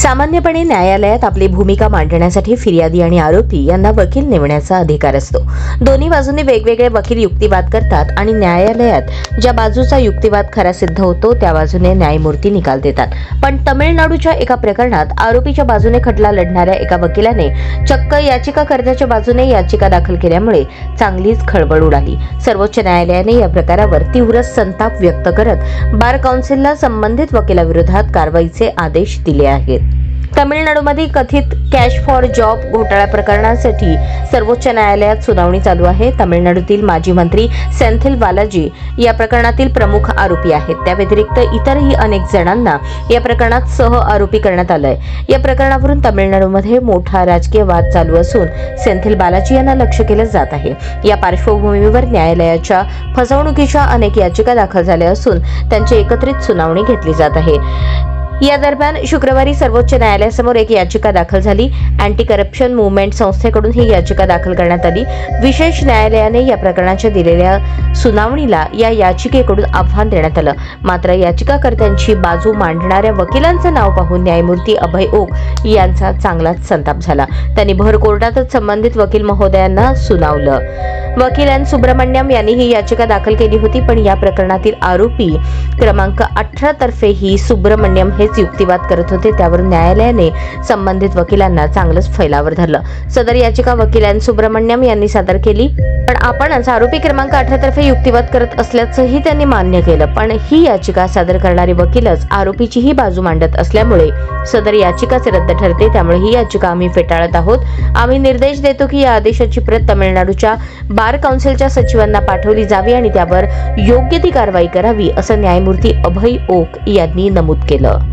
सामान्यपणे न्यायालयात आपली भूमिका मांडण्यासाठी फिर्यादी आणि आरोपी यांना वकील नेमण्याचा अधिकार असतो। दोन्ही बाजूंनी वेगवेगळे वकील युक्तिवाद करतात आणि न्यायालयात ज्या बाजूचा युक्तिवाद खरा सिद्ध होतो त्या बाजूने न्यायमूर्ती निकाल देतात। पण तमिळनाडूच्या एका प्रकरणात आरोपीच्या बाजूने खटला लढणाऱ्या एका वकिलाने चक्क याचिकाकर्त्याच्या बाजूने याचिका दाखल केल्यामुळे चांगलीच खळबळ उडाली। सर्वोच्च न्यायालयाने या प्रकारावर तीव्र संताप व्यक्त करत बार काउन्सिलला संबंधित वकिलाविरोधात कारवाईचे आदेश दिले आहेत। तमिळनाडूमध्ये कथित कॅश फॉर जॉब घोटाळा प्रकरणासाठी सर्वोच्च न्यायालयात सुनावणी चालू आहे। तमिळनाडूतील माजी मंत्री सेंथिल बालाजी या प्रकरणातील प्रमुख आरोपी आहेत। त्या व्यतिरिक्त इतरही अनेक जणांना या प्रकरणात सह आरोपी करण्यात आलंय। या प्रकरणावरून तमिळनाडूमध्ये मोठा राजकीय वाद चालू असून सेंथिल बालाजी यांना लक्ष केलं जात आहे। या पार्श्वभूमीवर न्यायालयाच्या फसवणुकीच्या अनेक याचिका दाखल झाल्या असून त्यांची एकत्रित सुनावणी घेतली जात आहे। या दरम्यान शुक्रवारी सर्वोच्च न्यायालयासमोर एक याचिका दाखल झाली। अँटी करप्शन मूव्हमेंट संस्थेकडून ही याचिका दाखल करण्यात आली। विशेष न्यायालयाने या प्रकरणाच्या दिलेल्या सुनावणीला या याचिकेकडून आव्हान देण्यात आलं। मात्र याचिकाकर्त्यांची बाजू मांडणाऱ्या वकिलांचं नाव पाहून न्यायमूर्ती अभय ओक यांचा चांगलाच संताप झाला। त्यांनी भर कोर्टातच संबंधित वकील महोदयांना सुनावलं। वकील एन सुब्रमण्यम यांनी ही याचिका दाखल केली होती, पण या प्रकरणातील आरोपी क्रमांक 18 तर्फे ही सुब्रमण्यम हेच युक्तिवाद करत होते। त्यावरून न्यायालयाने संबंधित वकिलांना चांगलंच फैलावर धरलं। सदर याचिका वकील एन सुब्रमण्यम यांनी सादर केली, पण आपणच आरोपी क्रमांक 18 तर्फे युक्तिवाद करत असल्याचंही त्यांनी मान्य केलं। पण ही याचिका सादर करणारे वकीलच आरोपीचीही बाजू मांडत असल्यामुळे सदर याचिकाच रद्द ठरते। त्यामुळे ही याचिका आम्ही फेटाळत आहोत। आम्ही निर्देश देतो की या आदेशाची प्रत तमिळनाडूच्या बार काउन्सिलच्या सचिवांना पाठवली जावी आणि त्यावर योग्य ती कारवाई करावी, असं न्यायमूर्ती अभय ओक यांनी नमूद केलं।